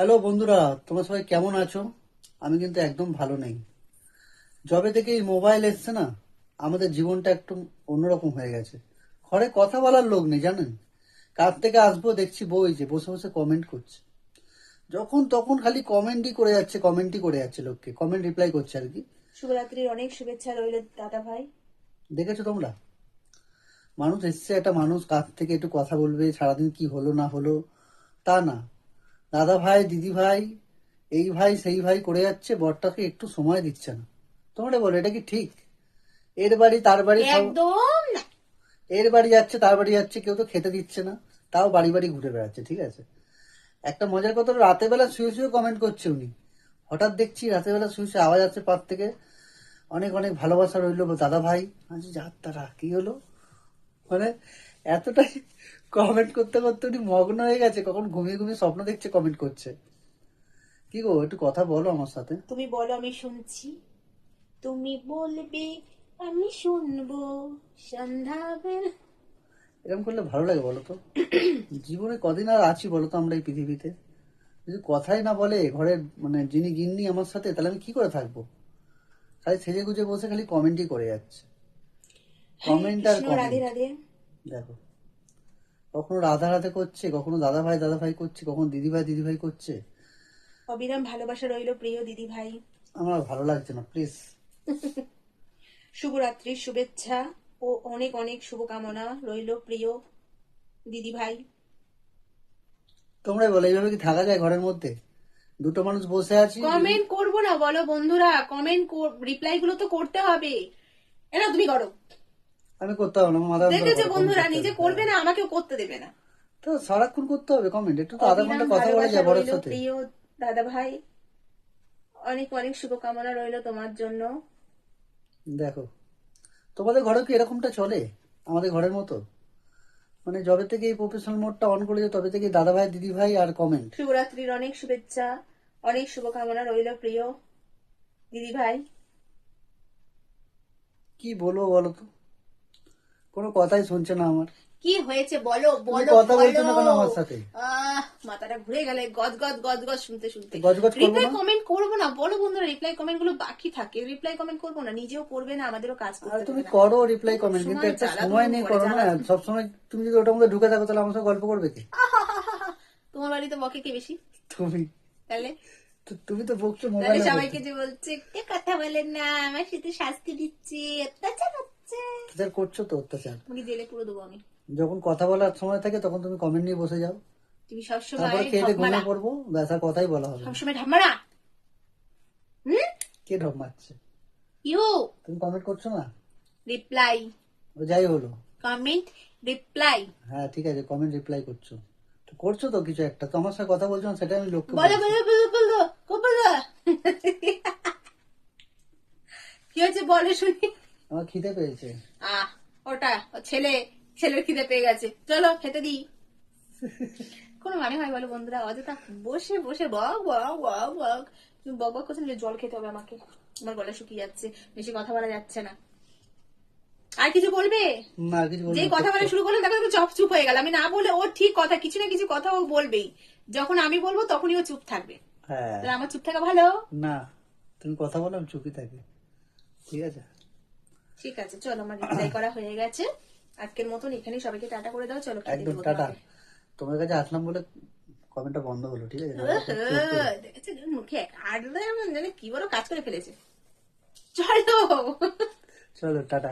Hello বন্ধুরা, তোমরা সবাই কেমন আছো? আমি কিন্তু একদম ভালো নেই। যবে থেকে এই মোবাইল এসছে না, আমাদের জীবনটা একটু অন্যরকম হয়ে গেছে। ঘরে কথা বলার লোক নেই, জানেন? কার থেকে আসবো দেখছি বউ এই যে বসে বসে কমেন্ট করছে। যখন তখন খালি কমেন্টই করে যাচ্ছে, লোককে কমেন্ট রিপ্লাই করছে আর কি। শুভরাত্রির অনেক শুভেচ্ছা রইল দাদা ভাই। দেখেছো তোমরা? মানুষ এসছে, একটা মানুষ কাছ থেকে একটু কথা বলবে, সারাদিন কি হলো না হলো, তা না। দাদা ভাই, দিদি ভাই, এই ভাই সেই ভাই করে যাচ্ছে, বরটাকে একটু সময় দিচ্ছে না। তোমরা বলো, এটা কি ঠিক? এর বাড়ি তার বাড়ি সব, একদম না। এর বাড়ি যাচ্ছে তার বাড়ি যাচ্ছে, কেউ তো খেতে দিচ্ছে না, তাও বাড়ি বাড়ি ঘুরে বেড়াচ্ছে। ঠিক আছে, একটা মজার কথা হলো, রাতের বেলা শুয়ে শুয়ে কমেন্ট করছে উনি। হঠাৎ দেখছি রাতের বেলা শুয়ে শুয়ে আওয়াজ আসছে পার থেকে, অনেক অনেক ভালোবাসা রইলো দাদা ভাই। আজ যার তারা কি হলো, মানে এতটাই কমেন্ট করতে করতে উনি মগ্ন হয়ে গেছে, কখন ঘুমিয়ে ঘুমিয়ে স্বপ্ন দেখছে কমেন্ট করছে। কি গো, একটু কথা বলো আমার সাথে। তুমি বলো, আমি শুনছি। তুমি বলবে, আমি শুনবো। সন্ধ্যাবেলা। এরকম করলে ভালো লাগে বলো তো? জীবনে কদিন আর আছি বলো তো আমরা এই পৃথিবীতে? যদি কথাই না বলে ঘরের, মানে যিনি গিন্নি আমার সাথে, তাহলে আমি কি করে থাকবো? খালি সেজে গুজে বসে খালি কমেন্টই করে যাচ্ছে, হরে কমেন্ট আর কৃষ্ণ, রাধে কমেন্ট। রাধে। দেখো, কখনো রাধা রাধে করছে, কখনো দাদা ভাই করছে, কখনো দিদি ভাই করছে। অবিরাম ভালোবাসা রইল প্রিয় দিদি ভাই। আমার আর ভালো লাগছে না, প্লিজ। শুভরাত্রির শুভেচ্ছা ও অনেক অনেক শুভকামনা রইল প্রিয় দিদি ভাই। তোমরাই বলো, এইভাবে কি থাকা যায় ঘরের মধ্যে? দুটো মানুষ বসে আছি যদি। কমেন্ট করবো না বলো বন্ধুরা? কমেন্ট রিপ্লাই গুলো তো করতে হবে। না তুমি করো। আমি করতে হবে না, আমার মাথা যন্ত্রণা দেখেছো করে কমেন্ট বন্ধুরা, করতে নিজে হবে, হ্যাঁ। করবে না, আমাকেও করতে দেবে না। তো সারাক্ষণ করতে হবে কমেন্ট? একটু তো আধা অবিরাম ঘন্টা কথা বলা ভালোবাসা যায় বরের রইল সাথে। প্রিয় দাদা ভাই। অনেক অনেক শুভকামনা রইল তোমার জন্য। দেখো, তোমাদের ঘরে কি এরকমটা চলে আমাদের ঘরের মতো? মানে যবে থেকে এই প্রফেশনাল মোডটা অন করেছে, তবে থেকে দাদা ভাই দিদি ভাই আর কমেন্ট। শুভরাত্রির অনেক শুভেচ্ছা, অনেক শুভকামনা রইল প্রিয় দিদি ভাই। কি বলবো বলো তো, কোনো কথাই শুনছে না আমার। কি হয়েছে বলো তুমি বলো কথা বলছো বলো। না কেন আমার সাথে? মাথাটা ঘুরে গেলে গজ গজ গজ গজ শুনতে শুনতে। গজ গজ করবো রিপ্লাই না? কমেন্ট করবো না বলো বন্ধুরা? রিপ্লাই কমেন্ট গুলো বাকি থাকে, রিপ্লাই কমেন্ট করবো না, নিজেও করবে না, আমাদেরও কাজ আর করতে তুমি দেবে না। করো রিপ্লাই খুব কমেন্ট, কিন্তু সময় একটা সময় জ্বালাতন নিয়ে করে করো না। জ্বালাতন। সবসময় তুমি যদি ওটার মধ্যে ঢুকে থাকো, তাহলে আমার সাথে গল্প করবে কি? তোমার বাড়িতে বকে কে বেশি? তুমি তাহলে তুমি তো বকছো তাহলে মোবাইলের মধ্যে। সবাইকে যে বলছে কে কথা বলেন না, আমার সাথে শাস্তি দিচ্ছে, অত্যাচার হচ্ছে। অত্যাচার করছো তো, অত্যাচার। তোমাকে জেলে পুরো দেবো আমি। যখন কথা বলার সময় থাকে তখন তুমি কমেন্ট নিয়ে বসে যাও, তুমি তারপরে সবসময় খেয়ে দিয়ে ঢকমারা। ঘুমিয়ে পড়বো, ব্যাস আর কথাই বলা হবে না। সবসময় ঢকমারা। হুম। কে ঢপ মারছে? ইউ। তুমি কমেন্ট করছো না? রিপ্লাই ও যাই হলো। Comment reply. হ্যাঁ ঠিক আছে, কমেন্ট রিপ্লাই করছো তো, করছো তো কিছু একটা, তো আমার সাথে কথা বলছো না, সেটা আমি লোককে বলো বলছি। বলো বলো বলো। খুব বলো। কি হয়েছে বলো শুনি। আমার খিদে পেয়েছে। আহ, ওটা ও ছেলে, ছেলের খিদে পেয়ে গেছে, চলো খেতে দিই। কোনো মানে হয় বলো বন্ধুরা? অযথা বসে বসে বক বক বক বক। তুমি বক বক করছো যে জল খেতে হবে আমাকে। আমার গলা শুকিয়ে যাচ্ছে, বেশি কথা বলা যাচ্ছে না। আর কিছু বলবে? না, আর কিছু বলবো যেই না, কথা চুপ বলা কর। শুরু করলেন, দেখো চুপ চুপ হয়ে গেল। আমি না বলে ও ঠিক কথা, কিছু না কিছু কথা ও বলবেই। যখন আমি বলবো তখনই ও চুপ থাকবে। হ্যাঁ। তাহলে আমার চুপ থাকা ভালো। না, তুমি কথা বলো, আমি চুপই থাকি। ঠিক আছে। ঠিক আছে, চলো আমার রিপ্লাই করা হয়ে গেছে। আজকের মতন এখানেই সবাইকে টাটা করে দাও, চলো খেতে একদম দেবো টাটা। তোমাকে। তোমার কাছে আসলাম বলে কমেন্টটা বন্ধ হলো, ঠিক আছে, নাহলে তো চোখ পেয়ে। দেখেছো মুখে কাটলে এমন জানি কি বড় কাজ করে ফেলেছে। চলো। চলো টাটা।